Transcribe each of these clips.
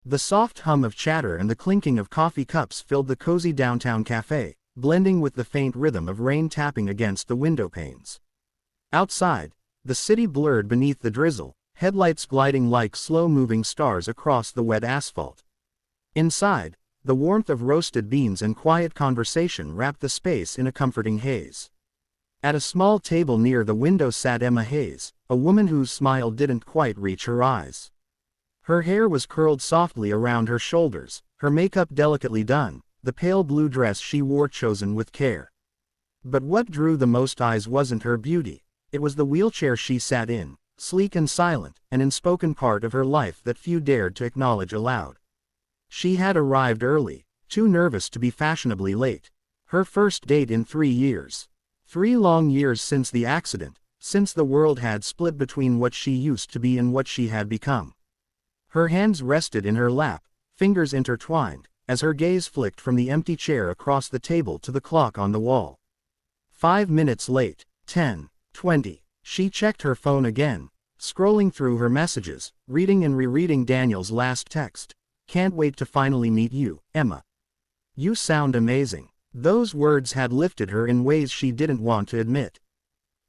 The soft hum of chatter and the clinking of coffee cups filled the cozy downtown cafe, blending with the faint rhythm of rain tapping against the window panes. Outside, the city blurred beneath the drizzle, headlights gliding like slow-moving stars across the wet asphalt. Inside, the warmth of roasted beans and quiet conversation wrapped the space in a comforting haze. At a small table near the window sat Emma Hayes, a woman whose smile didn't quite reach her eyes. Her hair was curled softly around her shoulders, her makeup delicately done, the pale blue dress she wore chosen with care. But what drew the most eyes wasn't her beauty, it was the wheelchair she sat in, sleek and silent, an unspoken part of her life that few dared to acknowledge aloud. She had arrived early, too nervous to be fashionably late. Her first date in 3 years. 3 long years since the accident, since the world had split between what she used to be and what she had become. Her hands rested in her lap, fingers intertwined, as her gaze flicked from the empty chair across the table to the clock on the wall. 5 minutes late, 10:20. She checked her phone again, scrolling through her messages, reading and rereading Daniel's last text. "Can't wait to finally meet you, Emma. You sound amazing." Those words had lifted her in ways she didn't want to admit.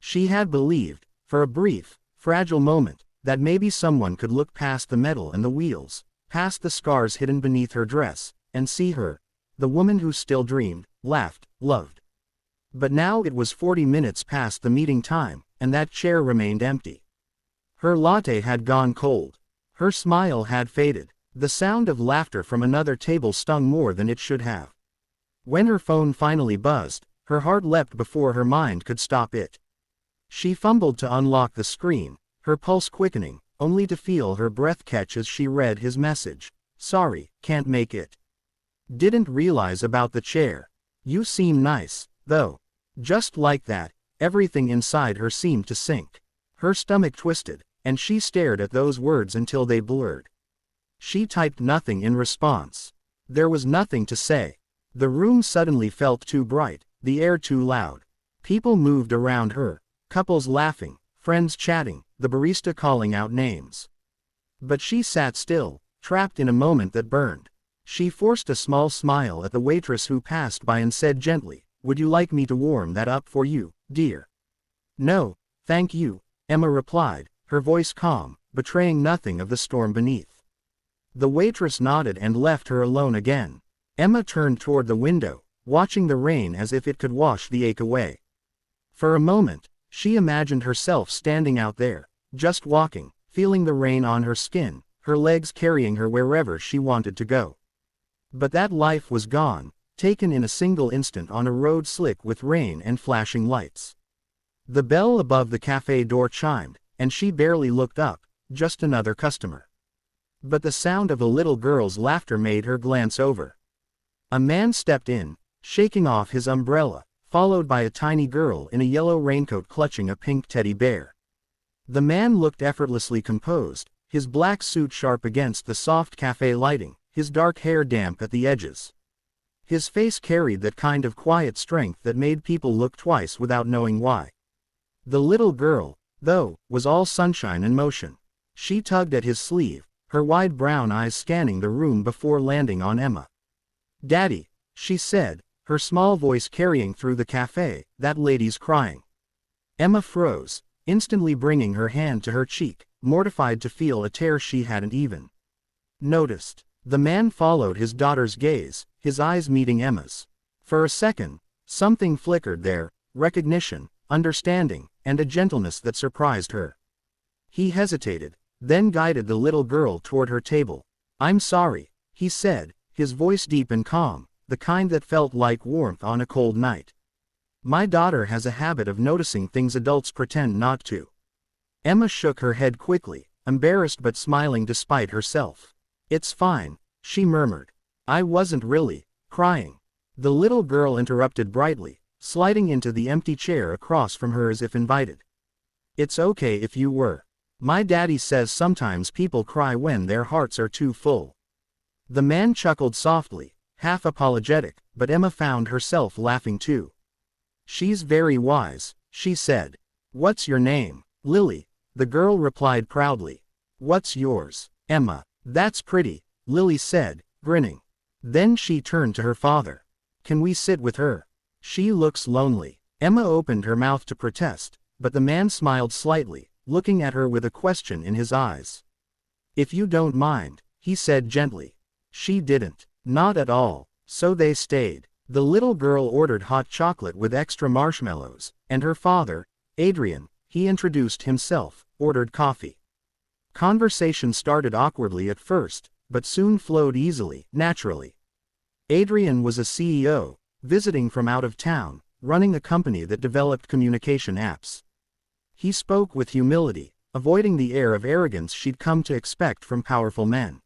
She had believed, for a brief, fragile moment, that maybe someone could look past the metal and the wheels, past the scars hidden beneath her dress, and see her, the woman who still dreamed, laughed, loved. But now it was 40 minutes past the meeting time, and that chair remained empty. Her latte had gone cold. Her smile had faded. The sound of laughter from another table stung more than it should have. When her phone finally buzzed, her heart leapt before her mind could stop it. She fumbled to unlock the screen, her pulse quickening, only to feel her breath catch as she read his message. "Sorry, can't make it. Didn't realize about the chair. You seem nice, though." Just like that, everything inside her seemed to sink. Her stomach twisted, and she stared at those words until they blurred. She typed nothing in response. There was nothing to say. The room suddenly felt too bright, the air too loud. People moved around her, couples laughing, friends chatting, the barista calling out names. But she sat still, trapped in a moment that burned. She forced a small smile at the waitress who passed by and said gently, "Would you like me to warm that up for you, dear?" "No, thank you," Emma replied, her voice calm, betraying nothing of the storm beneath. The waitress nodded and left her alone again. Emma turned toward the window, watching the rain as if it could wash the ache away. For a moment, she imagined herself standing out there, just walking, feeling the rain on her skin, her legs carrying her wherever she wanted to go. But that life was gone, taken in a single instant on a road slick with rain and flashing lights. The bell above the cafe door chimed, and she barely looked up, just another customer. But the sound of a little girl's laughter made her glance over. A man stepped in, shaking off his umbrella, followed by a tiny girl in a yellow raincoat clutching a pink teddy bear. The man looked effortlessly composed, his black suit sharp against the soft cafe lighting, his dark hair damp at the edges. His face carried that kind of quiet strength that made people look twice without knowing why. The little girl, though, was all sunshine and motion. She tugged at his sleeve, her wide brown eyes scanning the room before landing on Emma. "Daddy," she said, her small voice carrying through the cafe, "that lady's crying." Emma froze, instantly bringing her hand to her cheek, mortified to feel a tear she hadn't even noticed. The man followed his daughter's gaze, his eyes meeting Emma's. For a second, something flickered there, recognition, understanding, and a gentleness that surprised her. He hesitated, then guided the little girl toward her table. "I'm sorry," he said, his voice deep and calm, the kind that felt like warmth on a cold night. "My daughter has a habit of noticing things adults pretend not to." Emma shook her head quickly, embarrassed but smiling despite herself. "It's fine," she murmured. "I wasn't really crying." The little girl interrupted brightly, sliding into the empty chair across from her as if invited. "It's okay if you were. My daddy says sometimes people cry when their hearts are too full." The man chuckled softly, half apologetic, but Emma found herself laughing too. "She's very wise," she said. "What's your name?" "Lily," the girl replied proudly. "What's yours?" "Emma." "That's pretty," Lily said, grinning. Then she turned to her father. Can we sit with her? She looks lonely. Emma opened her mouth to protest, but the man smiled slightly, looking at her with a question in his eyes. If you don't mind, he said gently. She didn't. Not at all. So they stayed. The little girl ordered hot chocolate with extra marshmallows, and her father, Adrian, he introduced himself, ordered coffee. Conversation started awkwardly at first, but soon flowed easily, naturally. Adrian was a CEO, visiting from out of town, running a company that developed communication apps. He spoke with humility, avoiding the air of arrogance she'd come to expect from powerful men.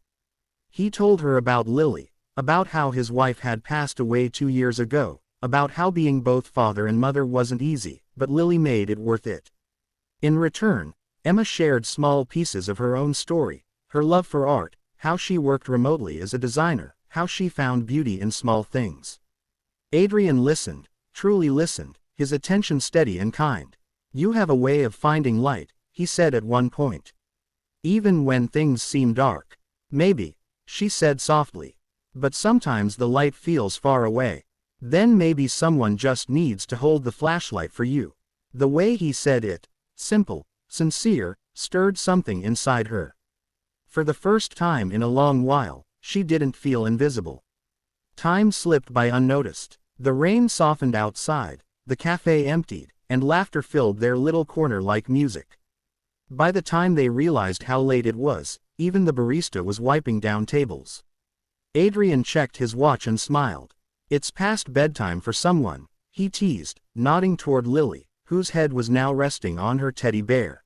He told her about Lily, about how his wife had passed away 2 years ago, about how being both father and mother wasn't easy, but Lily made it worth it. In return, Emma shared small pieces of her own story, her love for art, how she worked remotely as a designer, how she found beauty in small things. Adrian listened, truly listened, his attention steady and kind. You have a way of finding light, he said at one point. Even when things seem dark. Maybe, she said softly. But sometimes the light feels far away. Then maybe someone just needs to hold the flashlight for you. The way he said it, simple, sincere, stirred something inside her. For the first time in a long while, she didn't feel invisible. Time slipped by unnoticed. The rain softened outside, the cafe emptied, and laughter filled their little corner like music. By the time they realized how late it was, even the barista was wiping down tables. Adrian checked his watch and smiled. It's past bedtime for someone, he teased, nodding toward Lily, whose head was now resting on her teddy bear.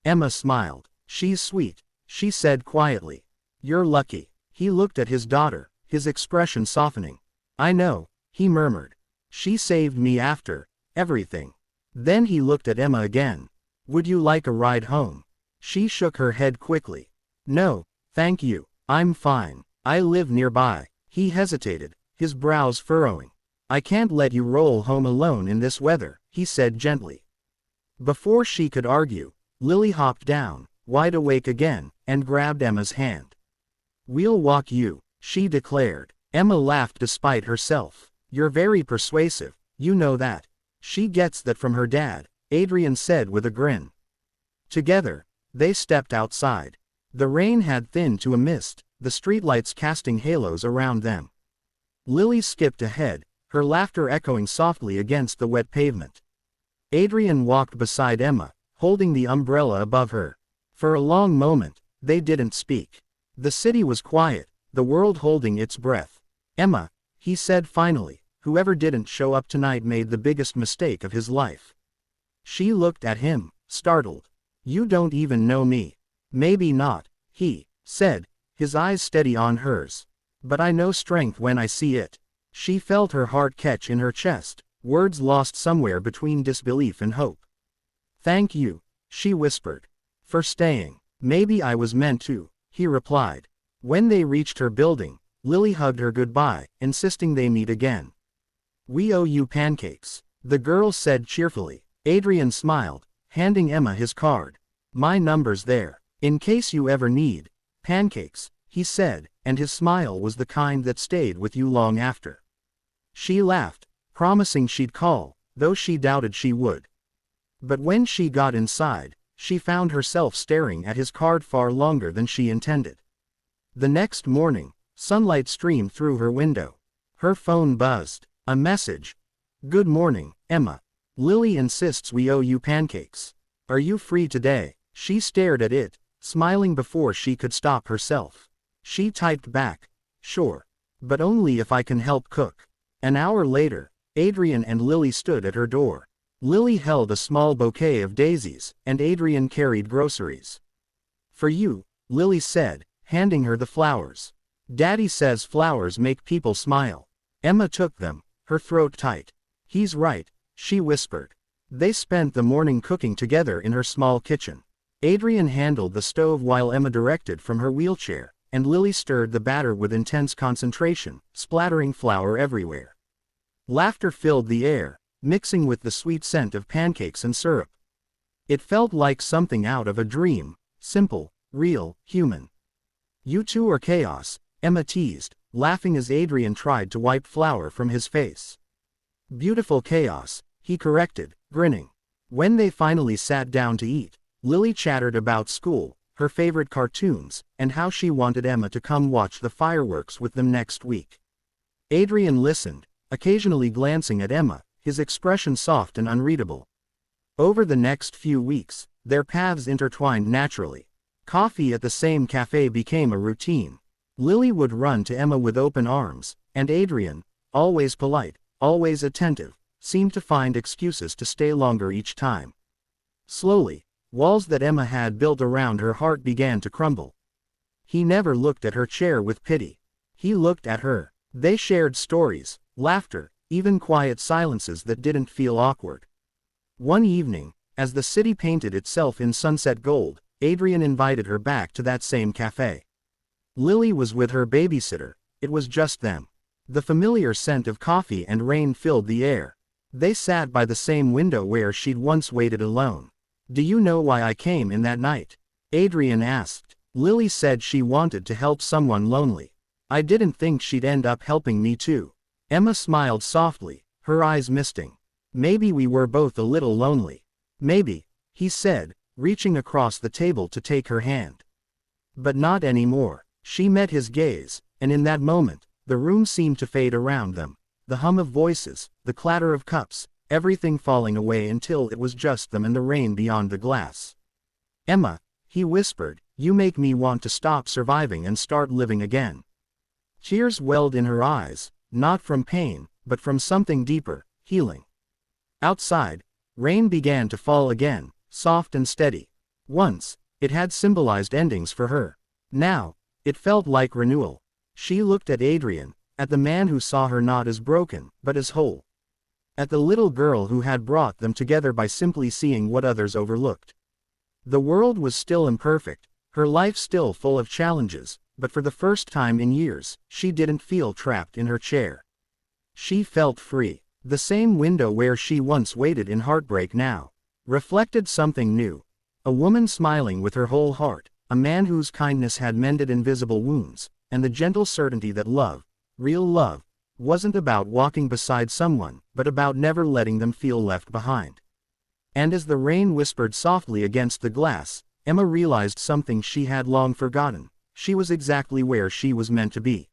Emma smiled. She's sweet, she said quietly. You're lucky. He looked at his daughter, his expression softening. I know, he murmured. She saved me after everything. Then he looked at Emma again. Would you like a ride home? She shook her head quickly. No, thank you, I'm fine. I live nearby. He hesitated, his brows furrowing. I can't let you roll home alone in this weather, he said gently. Before she could argue, Lily hopped down, wide awake again, and grabbed Emma's hand. We'll walk you, she declared. Emma laughed despite herself. You're very persuasive, you know that. She gets that from her dad, Adrian said with a grin. Together, they stepped outside. The rain had thinned to a mist, the streetlights casting halos around them. Lily skipped ahead, her laughter echoing softly against the wet pavement. Adrian walked beside Emma, holding the umbrella above her. For a long moment, they didn't speak. The city was quiet, the world holding its breath. Emma, he said finally, whoever didn't show up tonight made the biggest mistake of his life. She looked at him, startled. You don't even know me. Maybe not, he said, his eyes steady on hers. But I know strength when I see it. She felt her heart catch in her chest, words lost somewhere between disbelief and hope. Thank you, she whispered. For staying. Maybe I was meant to, he replied. When they reached her building, Lily hugged her goodbye, insisting they meet again. We owe you pancakes, the girl said cheerfully. Adrian smiled, handing Emma his card. My number's there, in case you ever need pancakes, he said, and his smile was the kind that stayed with you long after. She laughed, promising she'd call, though she doubted she would. But when she got inside, she found herself staring at his card far longer than she intended. The next morning, sunlight streamed through her window. Her phone buzzed. A message. Good morning, Emma. Lily insists we owe you pancakes. Are you free today? She stared at it, smiling before she could stop herself. She typed back. Sure. But only if I can help cook. An hour later, Adrian and Lily stood at her door. Lily held a small bouquet of daisies, and Adrian carried groceries. For you, Lily said, handing her the flowers. Daddy says flowers make people smile. Emma took them, her throat tight. He's right, she whispered. They spent the morning cooking together in her small kitchen. Adrian handled the stove while Emma directed from her wheelchair, and Lily stirred the batter with intense concentration, splattering flour everywhere. Laughter filled the air, mixing with the sweet scent of pancakes and syrup. It felt like something out of a dream, simple, real, human. You two are chaos, Emma teased, laughing as Adrian tried to wipe flour from his face. Beautiful chaos, he corrected, grinning. When they finally sat down to eat, Lily chattered about school, her favorite cartoons, and how she wanted Emma to come watch the fireworks with them next week. Adrian listened, occasionally glancing at Emma, his expression soft and unreadable. Over the next few weeks, their paths intertwined naturally. Coffee at the same cafe became a routine. Lily would run to Emma with open arms, and Adrian, always polite, always attentive, seemed to find excuses to stay longer each time. Slowly, walls that Emma had built around her heart began to crumble. He never looked at her chair with pity. He looked at her. They shared stories, laughter, even quiet silences that didn't feel awkward. One evening, as the city painted itself in sunset gold, Adrian invited her back to that same cafe. Lily was with her babysitter. It was just them. The familiar scent of coffee and rain filled the air. They sat by the same window where she'd once waited alone. "Do you know why I came in that night?" Adrian asked. Lily said she wanted to help someone lonely. "I didn't think she'd end up helping me too." Emma smiled softly, her eyes misting. "Maybe we were both a little lonely." "Maybe," he said, reaching across the table to take her hand. "But not anymore." She met his gaze, and in that moment, the room seemed to fade around them. The hum of voices, the clatter of cups, everything falling away until it was just them and the rain beyond the glass. "Emma," he whispered, "you make me want to stop surviving and start living again." Tears welled in her eyes, not from pain, but from something deeper, healing. Outside, rain began to fall again, soft and steady. Once, it had symbolized endings for her. Now, it felt like renewal. She looked at Adrian, at the man who saw her not as broken, but as whole. At the little girl who had brought them together by simply seeing what others overlooked. The world was still imperfect, her life still full of challenges, but for the first time in years, she didn't feel trapped in her chair. She felt free. The same window where she once waited in heartbreak now reflected something new. A woman smiling with her whole heart, a man whose kindness had mended invisible wounds, and the gentle certainty that love, real love, wasn't about walking beside someone, but about never letting them feel left behind. And as the rain whispered softly against the glass, Emma realized something she had long forgotten. She was exactly where she was meant to be.